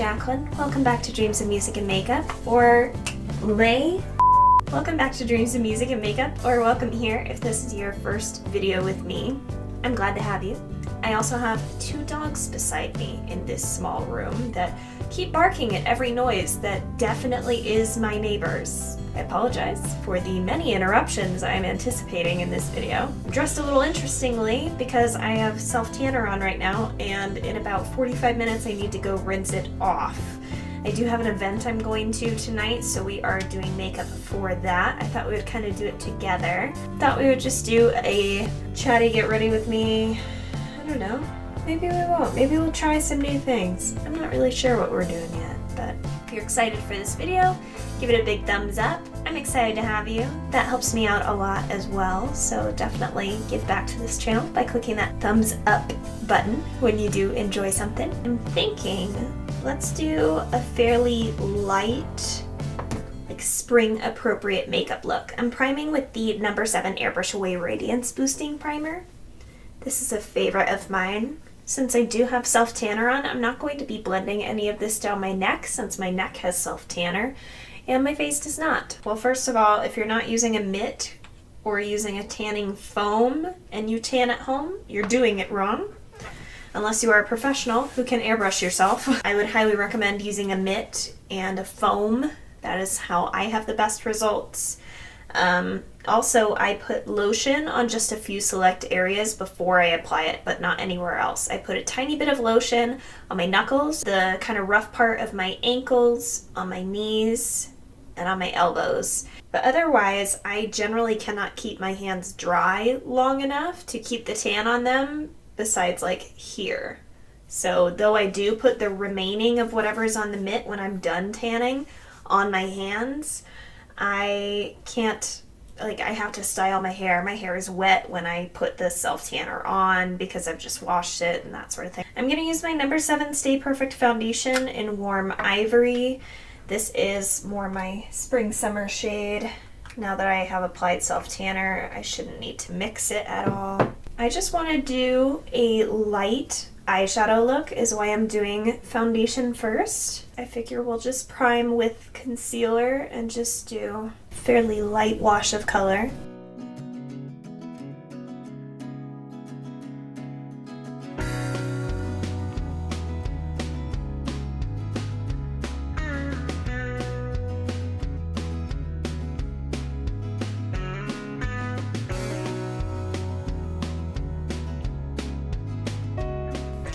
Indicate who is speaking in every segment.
Speaker 1: Jacqueline. Welcome back to Dreams of Music and Makeup, or Lay. Welcome back to Dreams of Music and Makeup, or welcome here if this is your first video with me. I'm glad to have you. I also have two dogs beside me in this small room that keep barking at every noise that definitely is my neighbors. I apologize for the many interruptions I'm anticipating in this video. I'm dressed a little interestingly because I have self-tanner on right now, and in about 45 minutes I need to go rinse it off. I do have an event I'm going to tonight, so we are doing makeup for that. I thought we would kind of do it together. Thought we would just do a chatty get ready with me. I don't know. Maybe we won't. Maybe we'll try some new things. I'm not really sure what we're doing yet, but if you're excited for this video, give it a big thumbs up. I'm excited to have you. That helps me out a lot as well, so definitely give back to this channel by clicking that thumbs up button when you do enjoy something. I'm thinking let's do a fairly light, like spring appropriate makeup look. I'm priming with the No. 7 Airbrush Away Radiance Boosting Primer. This is a favorite of mine. Since I do have self-tanner on, I'm not going to be blending any of this down my neck since my neck has self-tanner and my face does not. Well, first of all, if you're not using a mitt or using a tanning foam and you tan at home, you're doing it wrong. Unless you are a professional who can airbrush yourself. I would highly recommend using a mitt and a foam. That is how I have the best results. Also, I put lotion on just a few select areas before I apply it, but not anywhere else. I put a tiny bit of lotion on my knuckles, the kind of rough part of my ankles, on my knees, and on my elbows. But otherwise, I generally cannot keep my hands dry long enough to keep the tan on them, besides like here. So though I do put the remaining of whatever's on the mitt when I'm done tanning on my hands, I can't, like, I have to style my hair. My hair is wet when I put the self-tanner on because I've just washed it and that sort of thing. I'm going to use my No. 7 Stay Perfect Foundation in Warm Ivory. This is more my spring-summer shade. Now that I have applied self-tanner, I shouldn't need to mix it at all. I just want to do a light eyeshadow look is why I'm doing foundation first. I figure we'll just prime with concealer and just do a fairly light wash of color.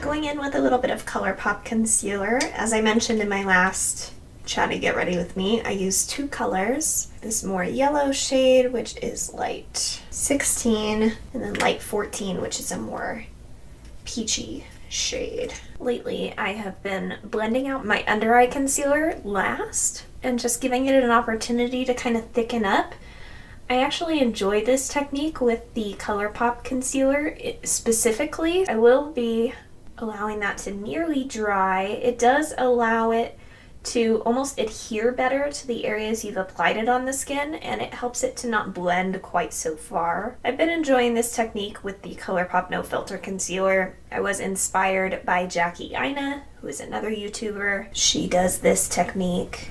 Speaker 1: Going in with a little bit of ColourPop concealer. As I mentioned in my last chatty get ready with me, I used two colors. This more yellow shade, which is light 16, and then light 14, which is a more peachy shade. Lately, I have been blending out my under eye concealer last and just giving it an opportunity to kind of thicken up. I actually enjoy this technique with the ColourPop concealer specifically. I will be allowing that to nearly dry. It does allow it to almost adhere better to the areas you've applied it on the skin, and it helps it to not blend quite so far. I've been enjoying this technique with the ColourPop No Filter Concealer. I was inspired by Jackie Ina, who is another YouTuber. She does this technique.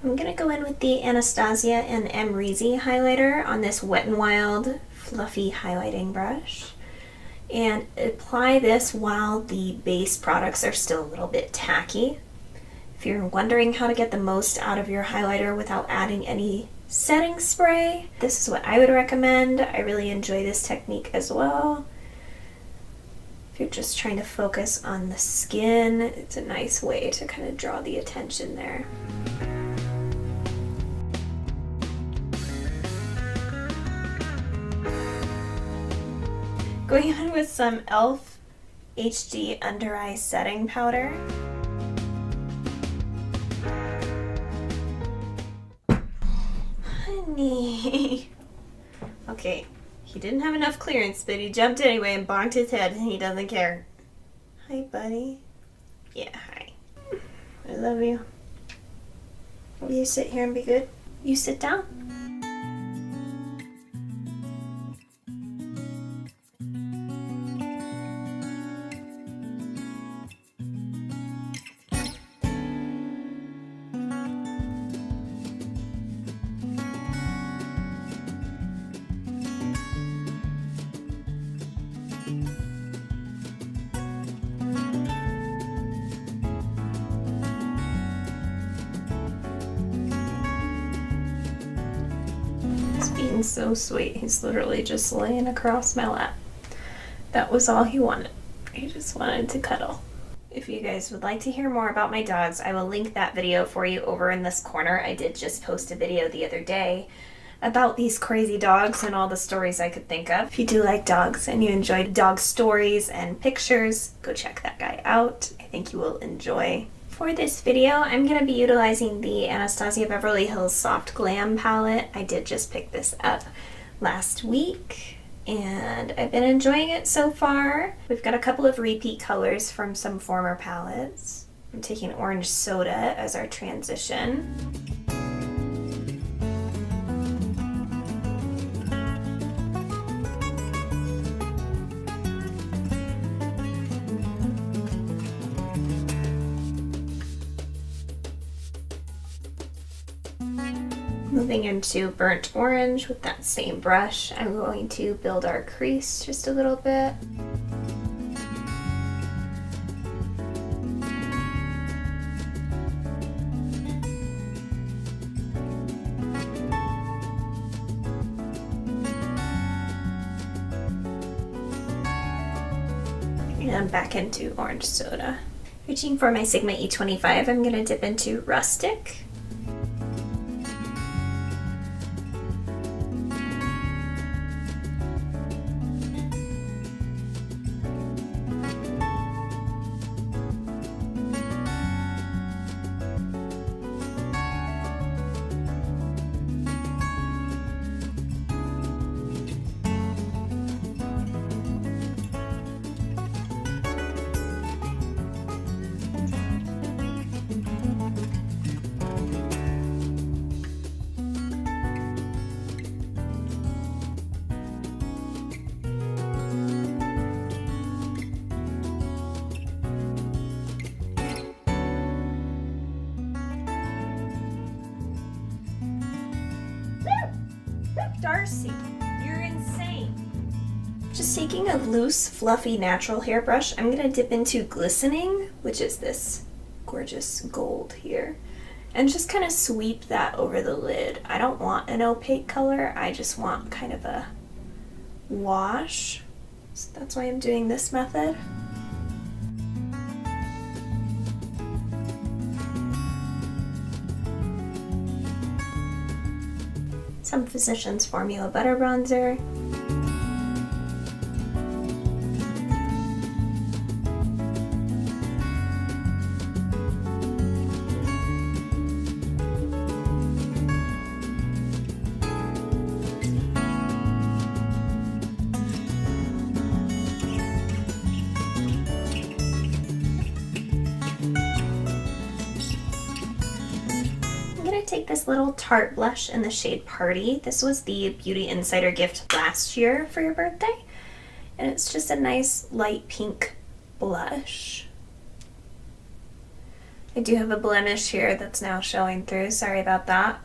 Speaker 1: I'm going to go in with the Anastasia and Amrezy highlighter on this Wet n Wild fluffy highlighting brush and apply this while the base products are still a little bit tacky. If you're wondering how to get the most out of your highlighter without adding any setting spray, this is what I would recommend. I really enjoy this technique as well. If you're just trying to focus on the skin, it's a nice way to kind of draw the attention there. Going on with some e.l.f. HD Under Eye Setting Powder. Honey. Okay, he didn't have enough clearance, but he jumped anyway and bonked his head, and he doesn't care. Hi, buddy. Yeah, hi. I love you. Will you sit here and be good? You sit down. Being so sweet. He's literally just laying across my lap. That was all he wanted. He just wanted to cuddle. If you guys would like to hear more about my dogs, I will link that video for you over in this corner. I did just post a video the other day about these crazy dogs and all the stories I could think of. If you do like dogs and you enjoy dog stories and pictures, go check that guy out. I think you will enjoy. For this video, I'm going to be utilizing the Anastasia Beverly Hills Soft Glam palette. I did just pick this up last week, and I've been enjoying it so far. We've got a couple of repeat colors from some former palettes. I'm taking Orange Soda as our transition. Moving into Burnt Orange with that same brush, I'm going to build our crease just a little bit. And back into Orange Soda. Reaching for my Sigma E25, I'm going to dip into Rustic. Darcy, you're insane. Just taking a loose, fluffy, natural hairbrush, I'm going to dip into Glistening, which is this gorgeous gold here, and just kind of sweep that over the lid. I don't want an opaque color, I just want kind of a wash. So that's why I'm doing this method. Some Physicians Formula Butter Bronzer. Take this little Tarte blush in the shade Party. This was the Beauty Insider gift last year for your birthday, and it's just a nice light pink blush. I do have a blemish here that's now showing through, sorry about that.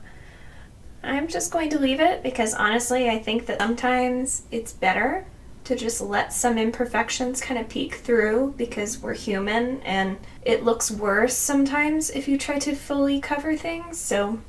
Speaker 1: I'm just going to leave it because honestly I think that sometimes it's better to just let some imperfections kind of peek through because we're human and it looks worse sometimes if you try to fully cover things. So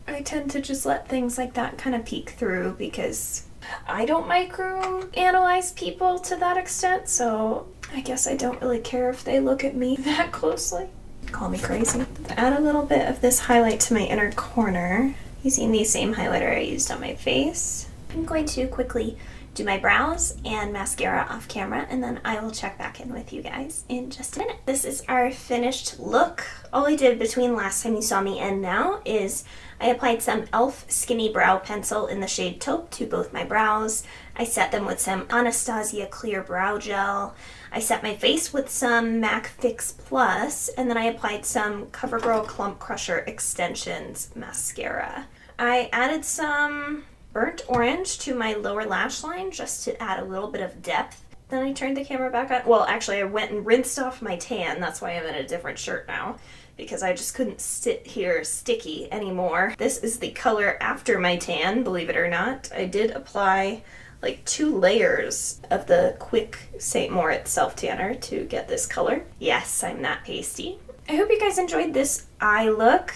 Speaker 1: I tend to just let things like that kind of peek through because I don't micro-analyze people to that extent, so I guess I don't really care if they look at me that closely. Call me crazy. Add a little bit of this highlight to my inner corner using the same highlighter I used on my face. I'm going to quickly do my brows and mascara off camera, and then I will check back in with you guys in just a minute. This is our finished look. All I did between last time you saw me and now is I applied some e.l.f. Skinny Brow Pencil in the shade Taupe to both my brows. I set them with some Anastasia Clear Brow Gel. I set my face with some MAC Fix Plus, and then I applied some CoverGirl Clump Crusher Extensions mascara. I added some burnt orange to my lower lash line just to add a little bit of depth. Then I turned the camera back on. Well, actually, I went and rinsed off my tan. That's why I'm in a different shirt now, because I just couldn't sit here sticky anymore. This is the color after my tan, believe it or not. I did apply like 2 layers of the Quick St. Moritz Self Tanner to get this color. Yes, I'm that pasty. I hope you guys enjoyed this eye look.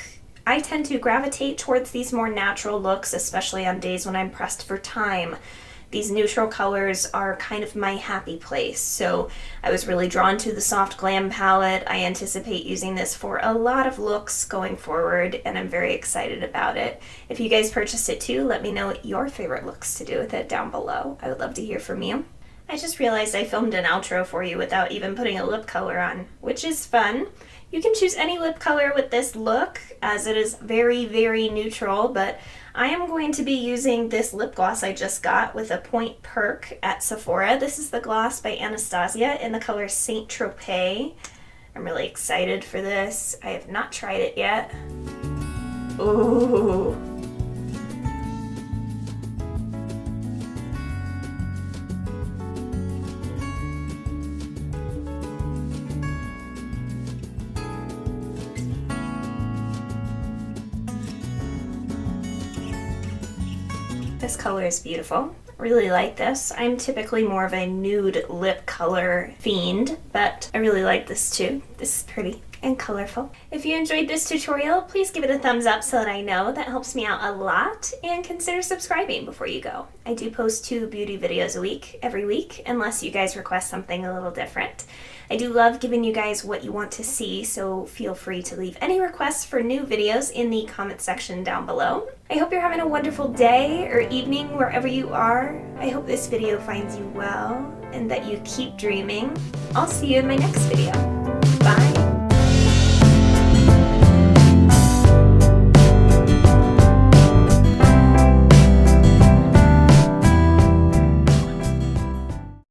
Speaker 1: I tend to gravitate towards these more natural looks, especially on days when I'm pressed for time. These neutral colors are kind of my happy place, so I was really drawn to the Soft Glam palette. I anticipate using this for a lot of looks going forward, and I'm very excited about it. If you guys purchased it too, let me know what your favorite looks to do with it down below. I would love to hear from you. I just realized I filmed an outro for you without even putting a lip color on, which is fun. You can choose any lip color with this look, as it is very, very neutral, but I am going to be using this lip gloss I just got with a Point Perk at Sephora. This is the gloss by Anastasia in the color Saint Tropez. I'm really excited for this. I have not tried it yet. Ooh. This color is beautiful. I really like this. I'm typically more of a nude lip color fiend, but I really like this too. This is pretty and colorful. If you enjoyed this tutorial, please give it a thumbs up so that I know. That helps me out a lot, and consider subscribing before you go. I do post 2 beauty videos a week, every week, unless you guys request something a little different. I do love giving you guys what you want to see, so feel free to leave any requests for new videos in the comment section down below. I hope you're having a wonderful day or evening wherever you are. I hope this video finds you well and that you keep dreaming. I'll see you in my next video.